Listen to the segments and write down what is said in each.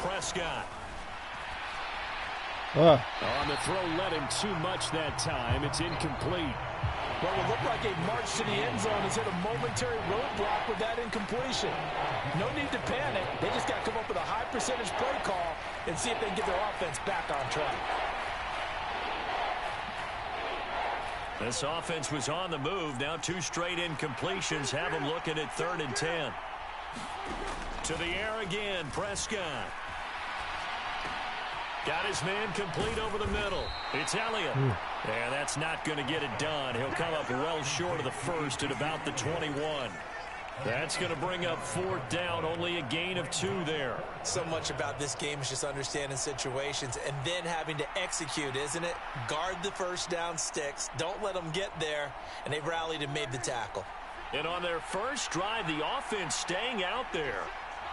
Prescott. On the throw, led him too much that time. It's incomplete. Well, it looked like a march to the end zone has hit a momentary roadblock with that incompletion. No need to panic. They just got to come up with a high percentage play call and see if they can get their offense back on track. This offense was on the move. Now 2 straight incompletions have them looking at 3rd and 10. To the air again, Prescott. Got his man complete over the middle. It's Elliott. Yeah, that's not going to get it done. He'll come up well short of the first at about the 21. That's going to bring up 4th down. Only a gain of 2 there. So much about this game is just understanding situations and then having to execute, isn't it? Guard the first down sticks. Don't let them get there. And they rallied and made the tackle. And on their first drive, the offense staying out there.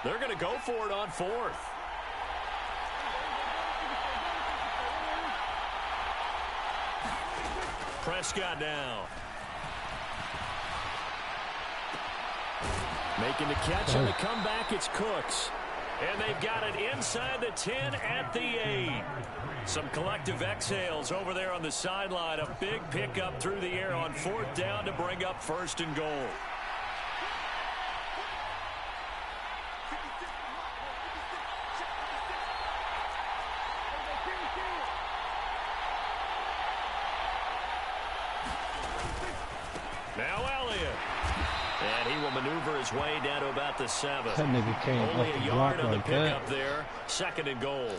They're going to go for it on 4th. Prescott now. Making the catch on the comeback, it's Cooks. And they've got it inside the 10 at the 8. Some collective exhales over there on the sideline. A big pickup through the air on 4th down to bring up 1st and goal. Now Elliott. And he will maneuver his way down to about the 7. That nigga came Only off a the yard block on the like pickup that. there. 2nd and goal.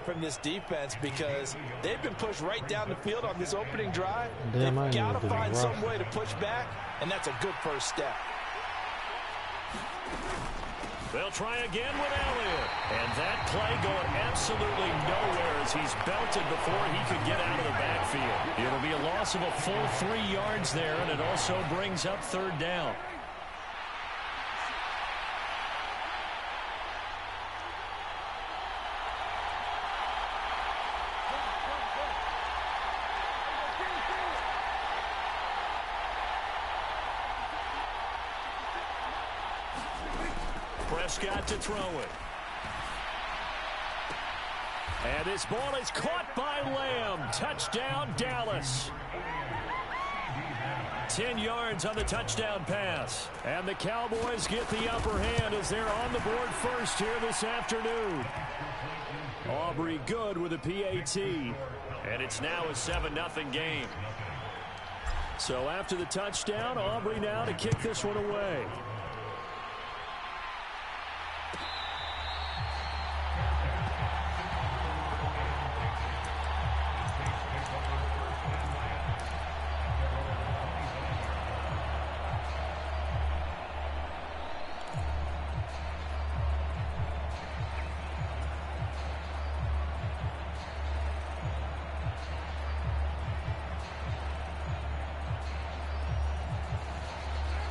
From this defense because they've been pushed right down the field on this opening drive. Damn, They've got to find rough. some way to push back, and that's a good first step. They'll try again with Elliott. And that play going absolutely nowhere as he's belted before he could get out of the backfield. It'll be a loss of a full 3 yards there, and it also brings up 3rd down. Prescott to throw it. And this ball is caught by Lamb. Touchdown, Dallas. 10 yards on the touchdown pass. And the Cowboys get the upper hand as they're on the board first here this afternoon. Aubrey good with a PAT. And it's now a 7-0 game. So after the touchdown, Aubrey now to kick this one away.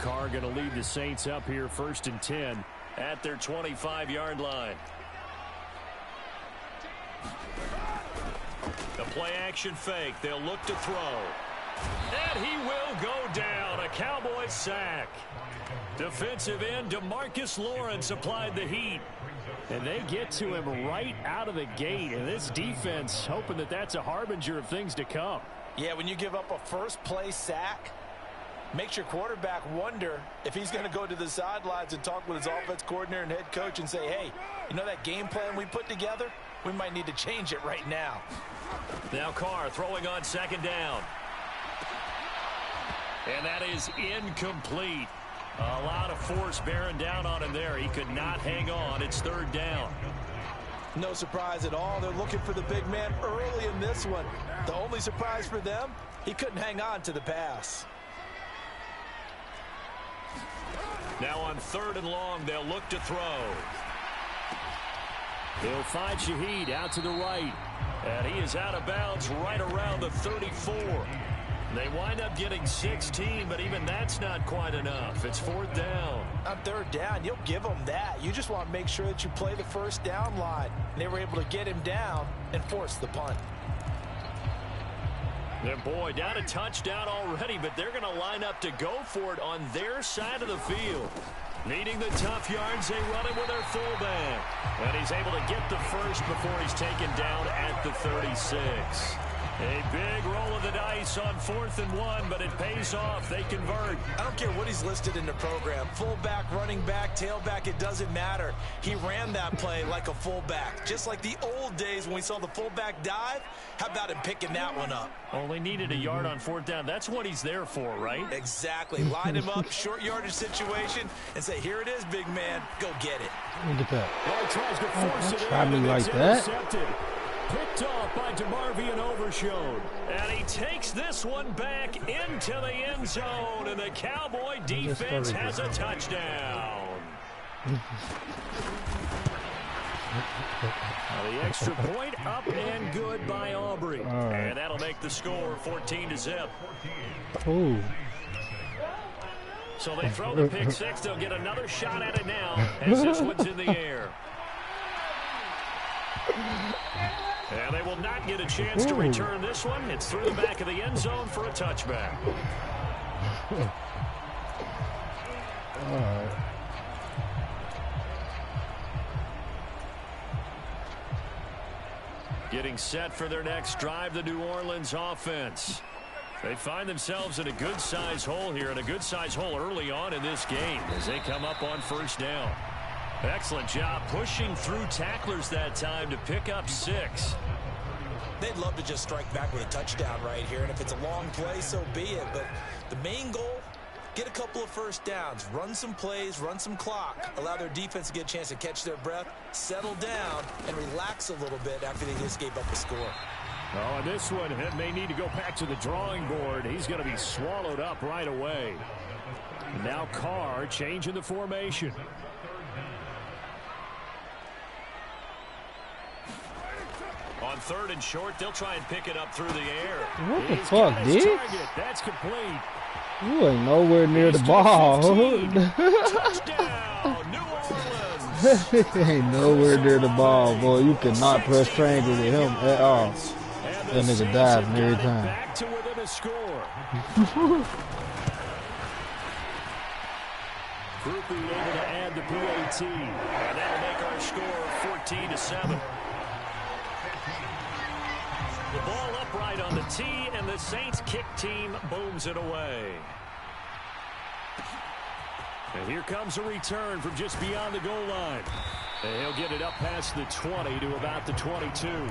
Carr going to lead the Saints up here 1st and 10 at their 25-yard line. The play action fake. They'll look to throw. And he will go down. A Cowboys sack. Defensive end DeMarcus Lawrence applied the heat. And they get to him right out of the gate. And this defense hoping that that's a harbinger of things to come. Yeah, when you give up a first play sack, makes your quarterback wonder if he's going to go to the sidelines and talk with his offense coordinator and head coach and say, hey, you know that game plan we put together? We might need to change it right now. Now Carr throwing on 2nd down. And that is incomplete. A lot of force bearing down on him there. He could not hang on. It's 3rd down. No surprise at all. They're looking for the big man early in this one. The only surprise for them, he couldn't hang on to the pass. Now on 3rd and long, they'll look to throw. They'll find Shaheed out to the right. And he is out of bounds right around the 34. They wind up getting 16, but even that's not quite enough. It's 4th down. On 3rd down, you'll give them that. You just want to make sure that you play the first down line. And they were able to get him down and force the punt. And boy, down a touchdown already, but they're going to line up to go for it on their side of the field. Needing the tough yards, they run it with their fullback. And he's able to get the first before he's taken down at the 36. A big roll of the dice on 4th and 1, but it pays off. They convert. I don't care what he's listed in the program. Fullback, running back, tailback, it doesn't matter. He ran that play like a fullback. Just like the old days when we saw the fullback dive. How about him picking that one up? Only needed a yard on 4th down. That's what he's there for, right? Exactly. Line him up, short yardage situation, and say, here it is, big man. Go get it. Look at that. Well, tries to force it try me like that. Picked off by DeMarvey and Overshone. And he takes this one back into the end zone. And the Cowboy defense has a touchdown. The extra point up and good by Aubrey. Right. And that'll make the score 14-0. Ooh. So they throw the pick six. They'll get another shot at it now as this one's in the air. And they will not get a chance to return this one. It's through the back of the end zone for a touchback. All right. Getting set for their next drive, the New Orleans offense. They find themselves in a good-size hole here, and a good-size hole early on in this game as they come up on 1st down. Excellent job pushing through tacklers that time to pick up 6. They'd love to just strike back with a touchdown right here, and if it's a long play, so be it. But the main goal, get a couple of first downs, run some plays, run some clock, allow their defense to get a chance to catch their breath, settle down, and relax a little bit after they just gave up a score. Oh, and this one may need to go back to the drawing board. He's going to be swallowed up right away. Now Carr changing the formation. On 3rd and short, they'll try and pick it up through the air. What the fuck, dude? That's complete. You ain't nowhere near the ball. Touchdown, New Orleans. Ain't nowhere near the ball, boy. You cannot press triangle with him at all. That nigga diving every time. Back to within a score. Groupie able to add the PAT, and that'll make our score 14-7. The ball upright on the tee, and the Saints kick team booms it away. And here comes a return from just beyond the goal line. And he'll get it up past the 20 to about the 22.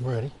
I'm ready.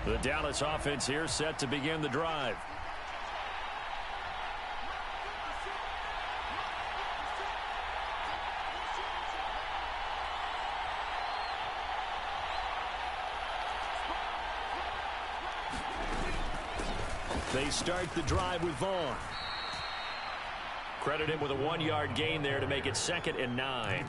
The Dallas offense here set to begin the drive. They start the drive with Vaughn. Credit him with a 1-yard gain there to make it 2nd and 9.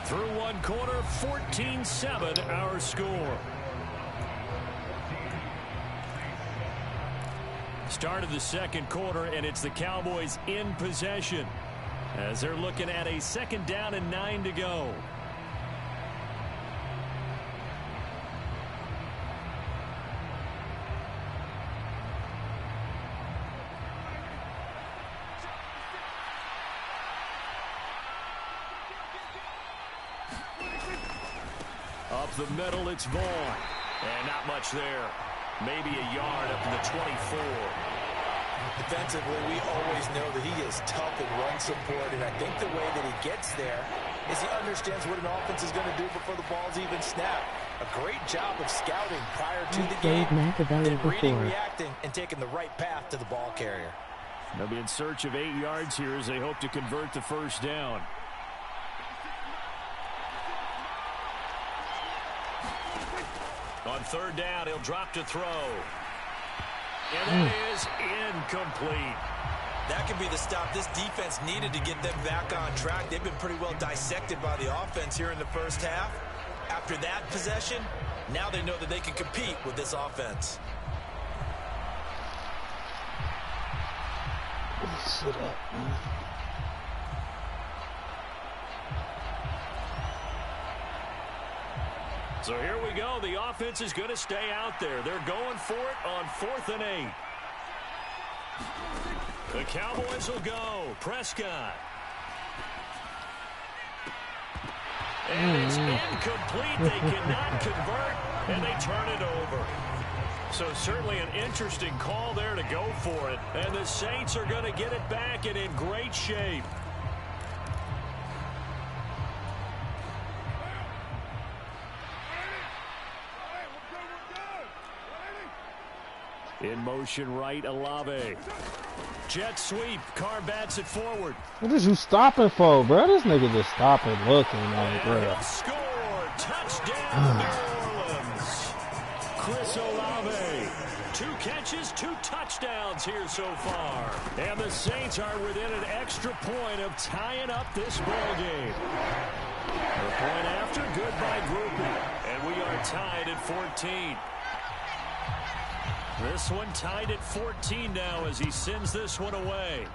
Through one quarter, 14-7 our score. Start of the second quarter, and it's the Cowboys in possession as they're looking at a 2nd down and 9 to go. Up the middle, it's Vaughn. And not much there. Maybe a yard up to the 24. Defensively, we always know that he is tough in run support, and I think the way that he gets there is he understands what an offense is going to do before the ball's even snapped. A great job of scouting prior to the game, then reading, reacting, and taking the right path to the ball carrier. They'll be in search of 8 yards here as they hope to convert the first down. On 3rd down, he'll drop to throw. And that is incomplete. That could be the stop this defense needed to get them back on track. They've been pretty well dissected by the offense here in the first half. After that possession, now they know that they can compete with this offense. Sit up, man. So here we go. The offense is going to stay out there. They're going for it on 4th and 8. The Cowboys will go. Prescott. And it's incomplete. They cannot convert, and they turn it over. So certainly an interesting call there to go for it. And the Saints are going to get it back and in great shape. In motion right, Olave. Jet sweep. Carr bats it forward. What is you stopping for, bro? This nigga just stopping looking like, bro. Score. Touchdown, New Orleans. Chris Olave. 2 catches, 2 touchdowns here so far. And the Saints are within an extra point of tying up this ball game. The point after, good by Groupie. And we are tied at 14. This one tied at 14 now as he sends this one away.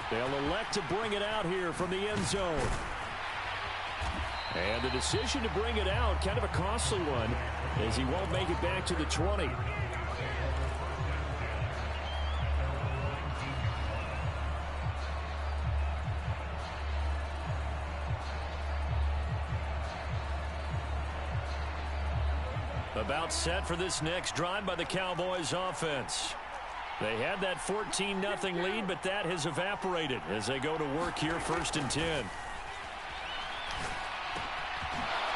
They'll elect to bring it out here from the end zone. And the decision to bring it out, kind of a costly one, as he won't make it back to the 20. About set for this next drive by the Cowboys offense. They had that 14-0 lead, but that has evaporated as they go to work here 1st and 10.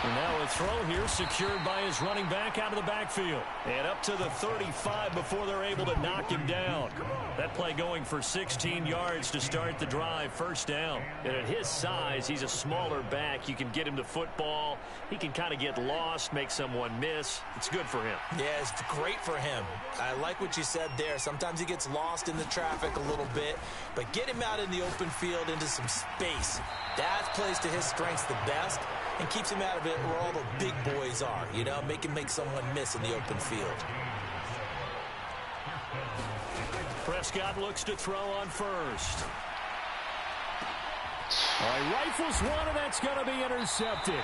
And now a throw here secured by his running back out of the backfield. And up to the 35 before they're able to knock him down. That play going for 16 yards to start the drive, first down. And at his size, he's a smaller back. You can get him the football. He can kind of get lost, make someone miss. It's good for him. Yeah, it's great for him. I like what you said there. Sometimes he gets lost in the traffic a little bit, but get him out in the open field into some space. That plays to his strengths the best and keeps him out of it where all the big boys are, you know, make him make someone miss in the open field. Prescott looks to throw on first. All right, rifles one, and that's going to be intercepted.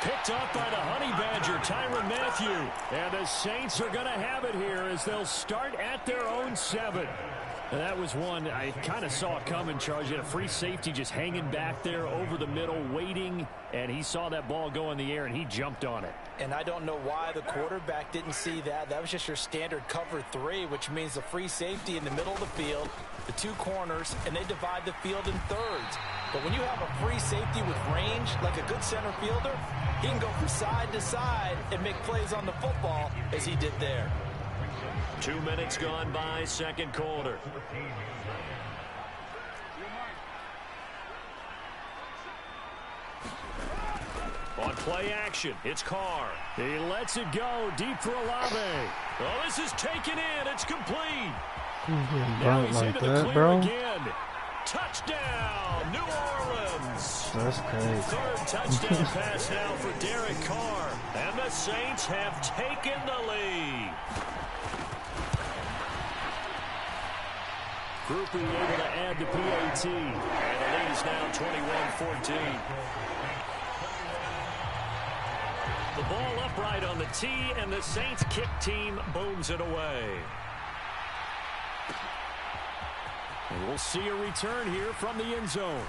Picked up by the Honey Badger, Tyrann Mathieu. And the Saints are going to have it here as they'll start at their own 7. And that was one I kind of saw coming, Charles. You had a free safety just hanging back there over the middle, waiting, and he saw that ball go in the air, and he jumped on it. And I don't know why the quarterback didn't see that. That was just your standard cover 3, which means the free safety in the middle of the field, the 2 corners, and they divide the field in thirds. But when you have a free safety with range, like a good center fielder, he can go from side to side and make plays on the football as he did there. 2 minutes gone by, second quarter. On play action, it's Carr. He lets it go deep for Olave. Oh, this is taken in. It's complete. Now he's like into the that, clear bro. again. Touchdown, New Orleans. That's crazy. Third touchdown pass now for Derek Carr. And the Saints have taken the lead. Groupie able to add the PAT. And the lead is now 21-14. The ball upright on the tee, and the Saints kick team booms it away. And we'll see a return here from the end zone.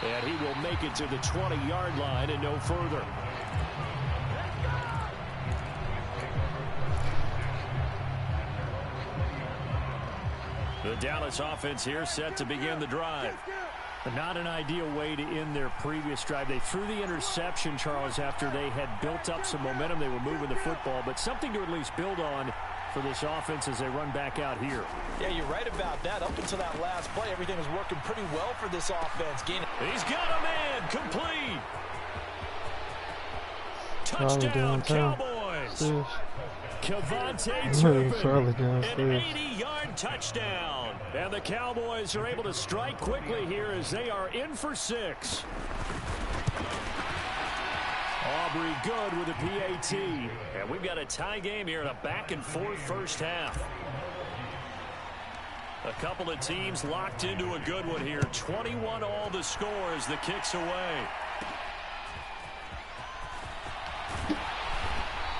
And he will make it to the 20-yard line and no further. The Dallas offense here set to begin the drive. But not an ideal way to end their previous drive. They threw the interception, Charles, after they had built up some momentum. They were moving the football, but something to at least build on for this offense as they run back out here. Yeah, you're right about that. Up until that last play, everything was working pretty well for this offense. He's got a man, complete. Touchdown, Cowboys. Kevontae Turpin, an 80-yard touchdown. And the Cowboys are able to strike quickly here as they are in for 6. Aubrey good with a PAT. And we've got a tie game here in a back-and-forth first half. A couple of teams locked into a good one here. 21 all the score as the kick's away.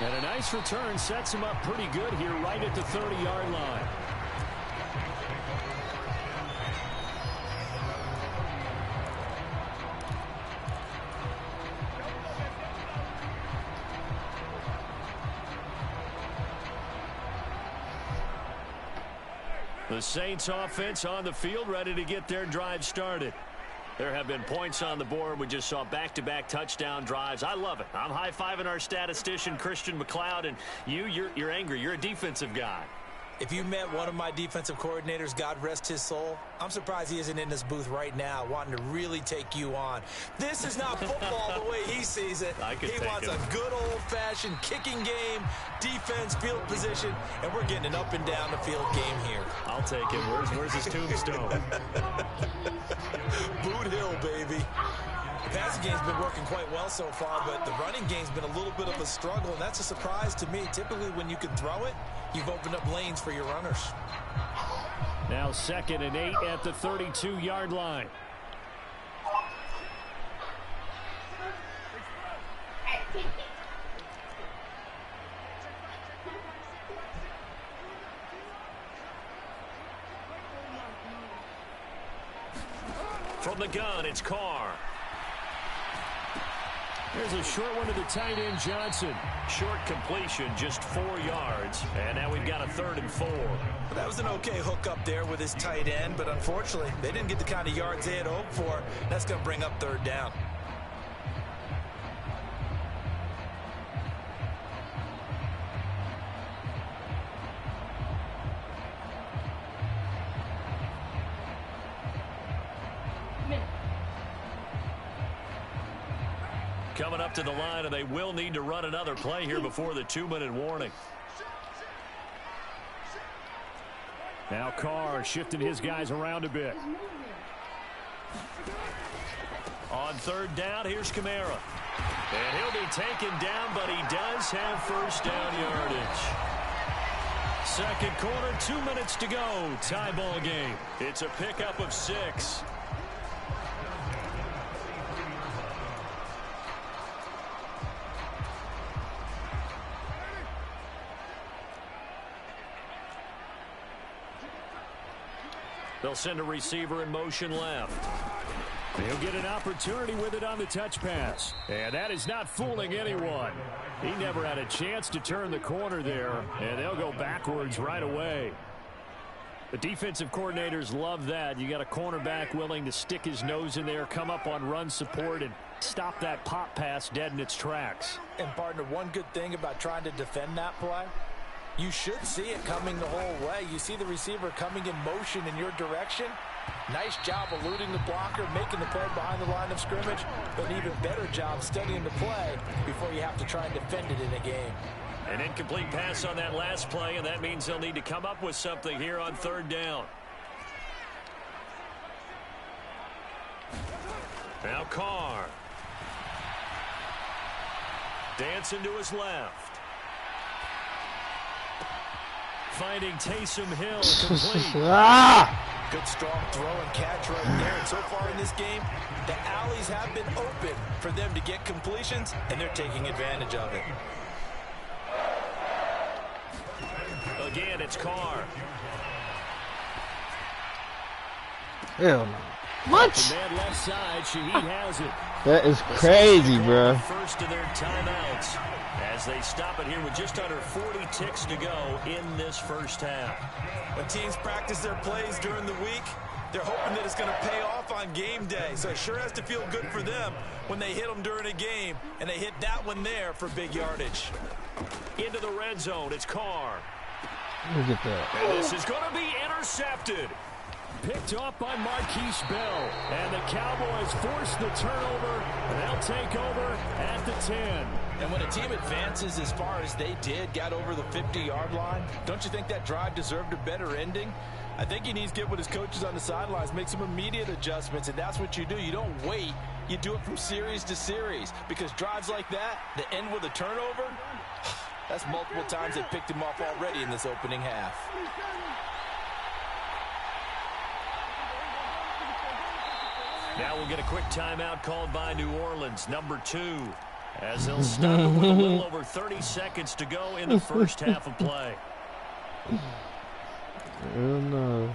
And a nice return sets him up pretty good here right at the 30-yard line. The Saints offense on the field ready to get their drive started. There have been points on the board. We just saw back-to-back touchdown drives. I love it. I'm high-fiving our statistician, Christian McLeod, and you're angry. You're a defensive guy. If you met one of my defensive coordinators, God rest his soul, I'm surprised he isn't in this booth right now wanting to really take you on. This is not football the way he sees it. He wants a good old-fashioned kicking game, defense, field position, and we're getting an up-and-down-the-field game here. I'll take it. Where's his tombstone? Boot Hill, baby. The passing game's been working quite well so far, but the running game's been a little bit of a struggle, and that's a surprise to me. Typically, when you can throw it, you've opened up lanes for your runners. Now 2nd and 8 at the 32-yard line. From the gun, it's Carr. There's a short one to the tight end, Johnson. Short completion, just 4 yards. And now we've got a 3rd and 4. That was an okay hook up there with his tight end, but unfortunately, they didn't get the kind of yards they had hoped for. That's going to bring up 3rd down. coming up to the line, and they will need to run another play here before the 2-minute warning. Now Carr shifting his guys around a bit. On third down, here's Kamara. And he'll be taken down, but he does have first down yardage. Second quarter, 2 minutes to go. Tie ball game. It's a pickup of 6. They'll send a receiver in motion left. He'll get an opportunity with it on the touch pass. And that is not fooling anyone. He never had a chance to turn the corner there, and they'll go backwards right away. The defensive coordinators love that. You got a cornerback willing to stick his nose in there, come up on run support, and stop that pop pass dead in its tracks. And, partner, one good thing about trying to defend that play, you should see it coming the whole way. You see the receiver coming in motion in your direction. Nice job eluding the blocker, making the play behind the line of scrimmage, but an even better job studying the play before you have to try and defend it in a game. An incomplete pass on that last play, and that means they'll need to come up with something here on third down. Now Carr. Dancing to his left. Finding Taysom Hill complete. Good strong throw and catch right there. And so far in this game, the alleys have been open for them to get completions, and they're taking advantage of it. Again, it's Carr. Hell no. What? The man left side, Shaheed has it. That is crazy, bro. First of their timeouts as they stop it here with just under 40 ticks to go in this first half. When teams practice their plays during the week, they're hoping that it's going to pay off on game day. So it sure has to feel good for them when they hit them during a game, and they hit that one there for big yardage. Into the red zone, it's Carr. Look at that. And this is going to be intercepted. Picked off by Marquise Bell. And the Cowboys force the turnover. They'll take over at the 10. And when a team advances as far as they did, got over the 50-yard line, don't you think that drive deserved a better ending? I think he needs to get with his coaches on the sidelines, make some immediate adjustments, and that's what you do. You don't wait. You do it from series to series, because drives like that end with a turnover, that's multiple times they picked him off already in this opening half. Now we'll get a quick timeout called by New Orleans, number 2, as they'll stop it with a little over 30 seconds to go in the first half of play. Oh, no.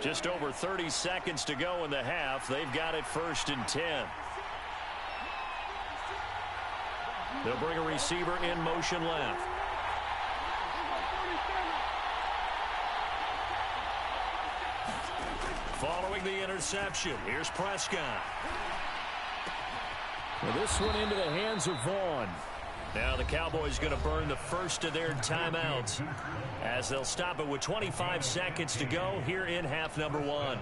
Just over 30 seconds to go in the half. They've got it 1st and 10. They'll bring a receiver in motion left. Following the interception, here's Prescott. Well, this one into the hands of Vaughn. Now the Cowboys going to burn the first of their timeouts as they'll stop it with 25 seconds to go here in half number 1.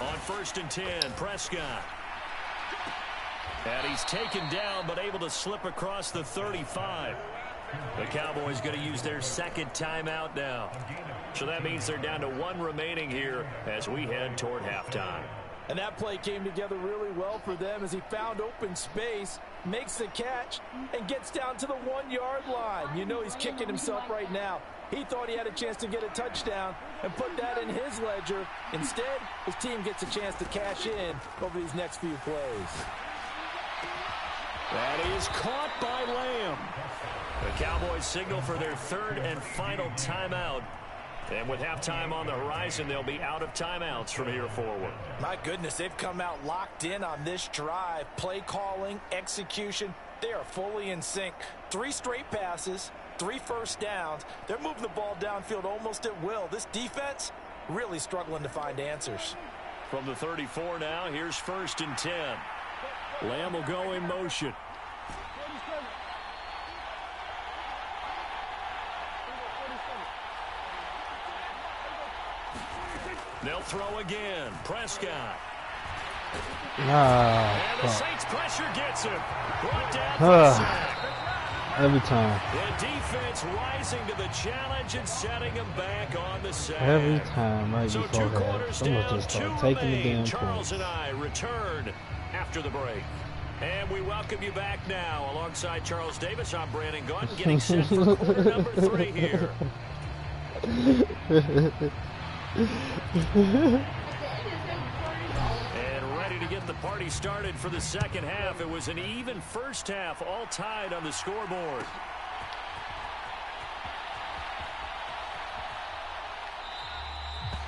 On 1st and 10, Prescott. And he's taken down, but able to slip across the 35. The Cowboys going to use their second timeout now. So that means they're down to 1 remaining here as we head toward halftime. And that play came together really well for them as he found open space, makes the catch, and gets down to the 1-yard line. You know he's kicking himself right now. He thought he had a chance to get a touchdown and put that in his ledger. Instead, his team gets a chance to cash in over these next few plays. That is caught by Lamb. The Cowboys signal for their 3rd and final timeout. And with halftime on the horizon, they'll be out of timeouts from here forward. My goodness, they've come out locked in on this drive. Play calling, execution, they are fully in sync. 3 straight passes, 3 first downs. They're moving the ball downfield almost at will. This defense really struggling to find answers. From the 34 now, here's 1st and 10. Lamb will go in motion. They'll throw again. Prescott. And the Saints pressure gets him. Brought down for a sack. Every time. The defense rising to the challenge and setting him back on the sack. Every time right so before 2 quarters that, someone down, just 2 start taking the remain. damn Charles points. and I return after the break. And we welcome you back now. Alongside Charles Davis, I'm Brandon Gaunton, getting set for quarter number 3 here. And ready to get the party started for the second half. It was an even first half, all tied on the scoreboard.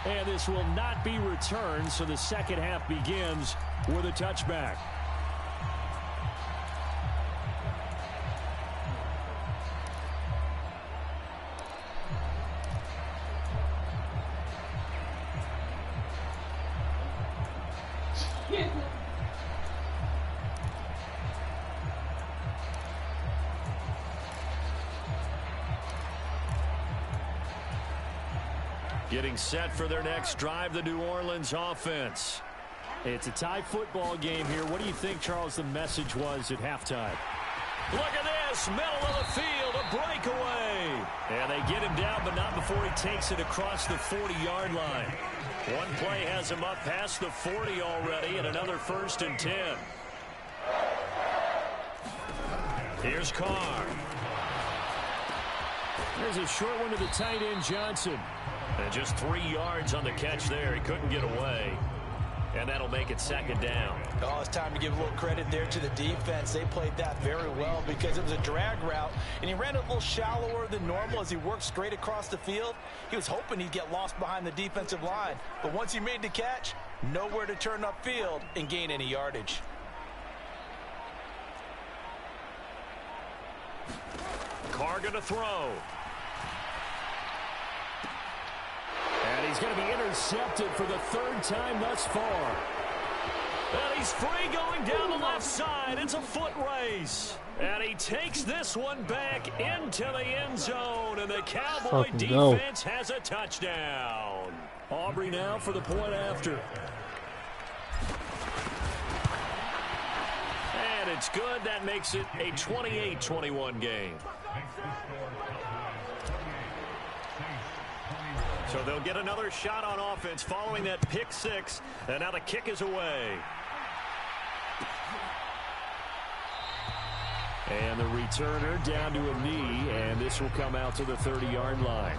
And this will not be returned, so the second half begins with a touchback. Getting set for their next drive, the New Orleans offense. It's a tie football game here. What do you think, Charles, the message was at halftime? Look at this, middle of the field, a breakaway. And they get him down, but not before he takes it across the 40-yard line. One play has him up past the 40 already, and another 1st and 10. Here's Carr. There's a short one to the tight end, Johnson. And just 3 yards on the catch there. He couldn't get away. And that'll make it 2nd down. Oh, it's time to give a little credit there to the defense. They played that very well because it was a drag route, and he ran it a little shallower than normal as he worked straight across the field. He was hoping he'd get lost behind the defensive line. But once he made the catch, nowhere to turn upfield and gain any yardage. Carr going to throw. And he's going to be intercepted for the 3rd time thus far. And he's free going down the left side. It's a foot race. And he takes this one back into the end zone. And the Cowboy defense has a touchdown. Aubrey now for the point after. And it's good. That makes it a 28-21 game. So they'll get another shot on offense following that pick 6. And now the kick is away. And the returner down to a knee. And this will come out to the 30-yard line.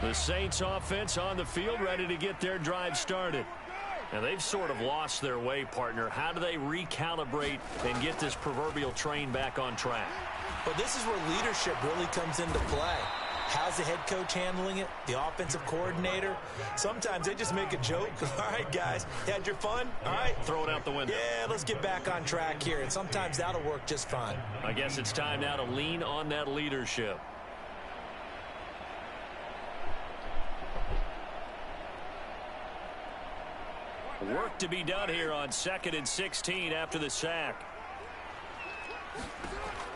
The Saints offense on the field ready to get their drive started. And they've sort of lost their way, partner. How do they recalibrate and get this proverbial train back on track? But this is where leadership really comes into play. How's the head coach handling it? The offensive coordinator? Sometimes they just make a joke. All right, guys, you had your fun? All right. Throw it out the window. Yeah, let's get back on track here. And sometimes that'll work just fine. I guess it's time now to lean on that leadership. Work to be done here on 2nd and 16 after the sack.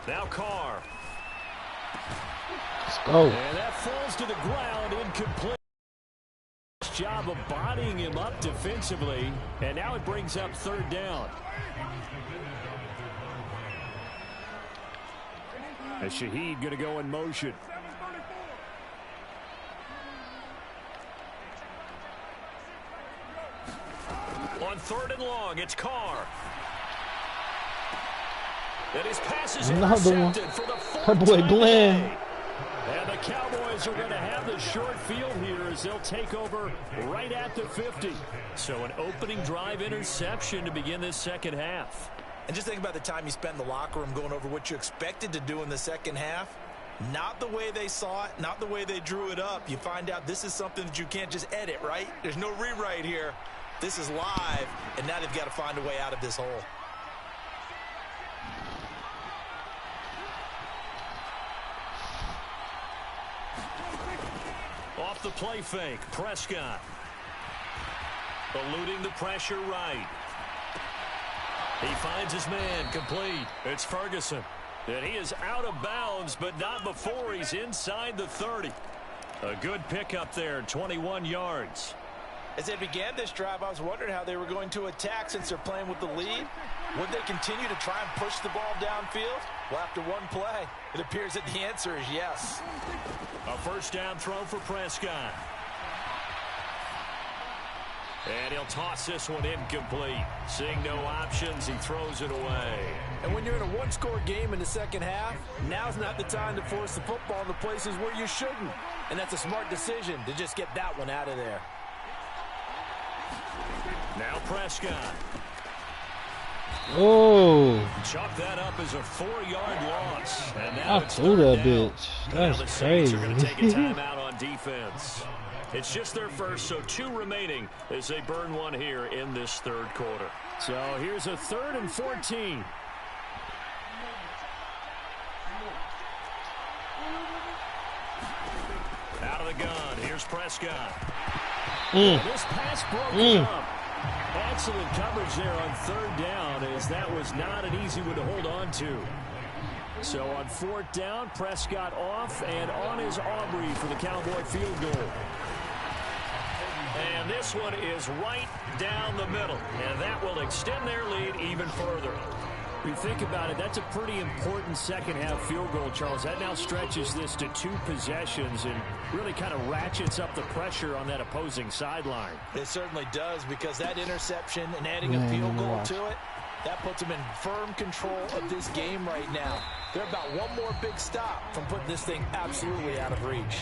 Now Carr. Let's go. And that falls to the ground, incomplete. Job of bodying him up defensively, and now it brings up 3rd down. As Shaheed going to go in motion. On 3rd and long, it's Carr. And his pass is intercepted for the 4th That boy time Glenn. today. And the Cowboys are going to have the short field here as they'll take over right at the 50. So an opening drive interception to begin this second half. And just think about the time you spend in the locker room going over what you expected to do in the second half. Not the way they saw it, not the way they drew it up. You find out this is something that you can't just edit, right? There's no rewrite here. This is live, and now they've got to find a way out of this hole. Off the play fake, Prescott. Eluding the pressure right. He finds his man, complete. It's Ferguson. And he is out of bounds, but not before he's inside the 30. A good pickup there, 21 yards. As they began this drive, I was wondering how they were going to attack since they're playing with the lead. Would they continue to try and push the ball downfield? Well, after one play, it appears that the answer is yes. A first down throw for Prescott. And he'll toss this one incomplete. Seeing no options, he throws it away. And when you're in a one-score game in the second half, now's not the time to force the football in the places where you shouldn't. And that's a smart decision to just get that one out of there. Now Prescott. Oh. Chalk that up as a 4-yard loss. And I now it's threw that down. bitch. That's the Saints crazy. are going to take a timeout on defense. It's just their first, so 2 remaining as they burn one here in this third quarter. So here's a 3rd and 14. Out of the gun. Here's Prescott. This pass broke up. Excellent coverage there on 3rd down, as that was not an easy one to hold on to. So on 4th down, Prescott off, and on is Aubrey for the Cowboy field goal. And this one is right down the middle, and that will extend their lead even further. If you think about it, that's a pretty important second-half field goal, Charles. That now stretches this to 2 possessions and really kind of ratchets up the pressure on that opposing sideline. It certainly does, because that interception and adding a field goal to it, that puts them in firm control of this game right now. They're about one more big stop from putting this thing absolutely out of reach.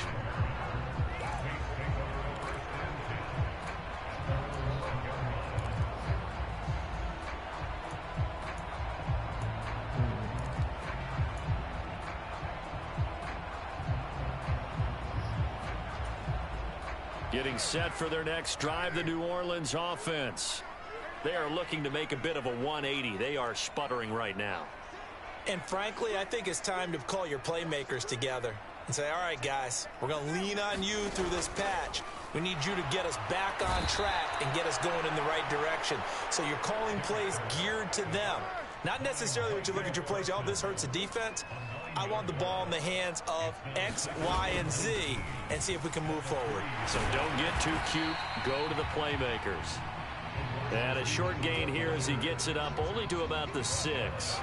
Getting set for their next drive, the New Orleans offense. They are looking to make a bit of a 180. They are sputtering right now. And frankly, I think it's time to call your playmakers together and say, all right, guys, we're going to lean on you through this patch. We need you to get us back on track and get us going in the right direction. So you're calling plays geared to them. Not necessarily when you look at your plays, oh, this hurts the defense. I want the ball in the hands of X, Y, and Z and see if we can move forward. So don't get too cute. Go to the playmakers. And a short gain here as he gets it up only to about the 6.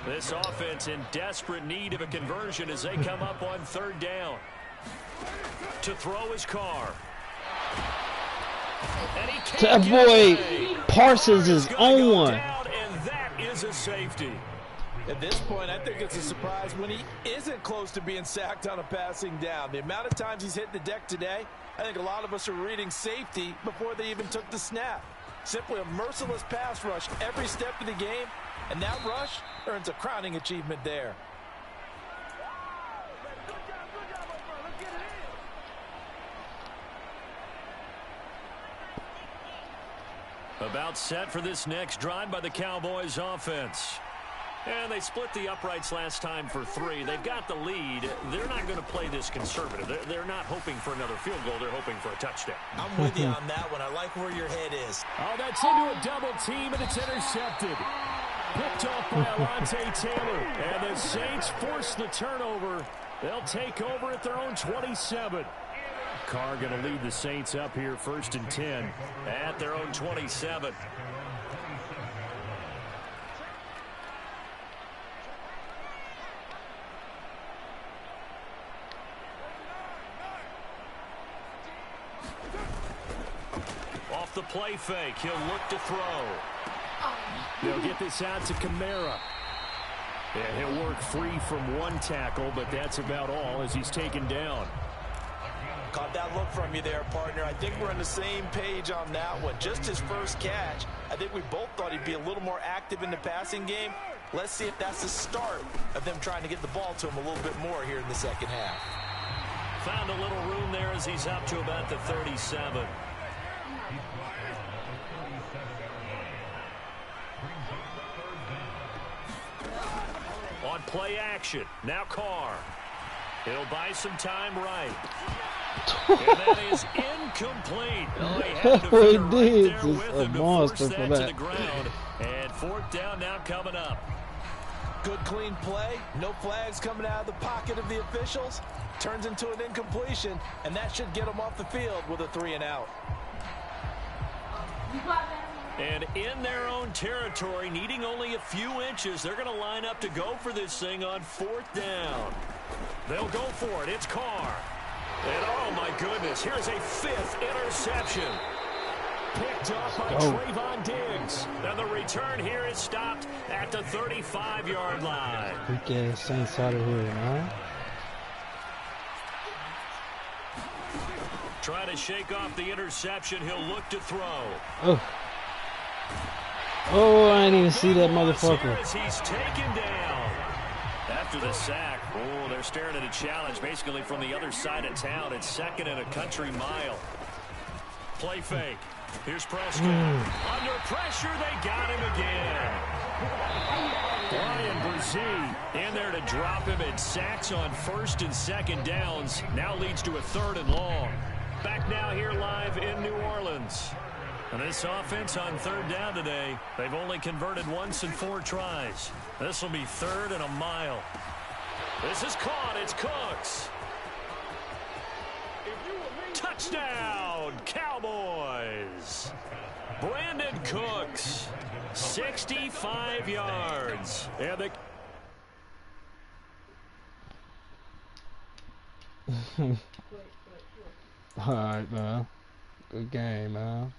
This offense in desperate need of a conversion as they come up on 3rd down. To throw his Carr. And he can't That boy Parsons is on one. And that is a safety. At this point, I think it's a surprise when he isn't close to being sacked on a passing down. The amount of times he's hit the deck today, I think a lot of us are reading safety before they even took the snap. Simply a merciless pass rush every step of the game, and that rush earns a crowning achievement there. About set for this next drive by the Cowboys offense. And they split the uprights last time for 3. They've got the lead. They're not going to play this conservative. They're not hoping for another field goal. They're hoping for a touchdown. I'm with you on that one. I like where your head is. Oh, that's into a double team, and it's intercepted. Picked off by Alontae Taylor. And the Saints force the turnover. They'll take over at their own 27. Carr going to lead the Saints up here 1st and 10 at their own 27. Off the play fake, he'll look to throw. They'll get this out to Kamara. Yeah, he'll work free from one tackle, but that's about all as he's taken down. Caught that look from you there, partner. I think we're on the same page on that one. Just his first catch. I think we both thought he'd be a little more active in the passing game. Let's see if that's the start of them trying to get the ball to him a little bit more here in the second half. Found a little room there as he's up to about the 37. On play action, now Carr. He'll buy some time right. And that is incomplete. Oh, he had to He right did. there Just with a him to monster force for that to that. the ground. And fourth down now coming up. Good clean play. No flags coming out of the pocket of the officials. Turns into an incompletion, and that should get them off the field with a 3-and-out. And in their own territory, needing only a few inches, they're going to line up to go for this thing on fourth down. They'll go for it. It's Carr. And oh, my goodness, here's a fifth interception. Picked up by Trayvon Diggs. And the return here is stopped at the 35-yard line. Weak ass Saints out of here, man. Trying to shake off the interception. He'll look to throw. Oh, I didn't even see that motherfucker. He's taken down. After the sack, oh, they're staring at a challenge basically from the other side of town. It's second and a country mile. Play fake. Here's Prescott. Under pressure, they got him again. Brian Brzee in there to drop him, and sacks on first and second downs. Now leads to a third and long. Back now here live in New Orleans. And this offense on third down today, they've only converted once in 4 tries. This will be third and a mile. This is caught. It's Cooks. Touchdown, Cowboys. Brandon Cooks, 65 yards. And the All right, man. Good game, man.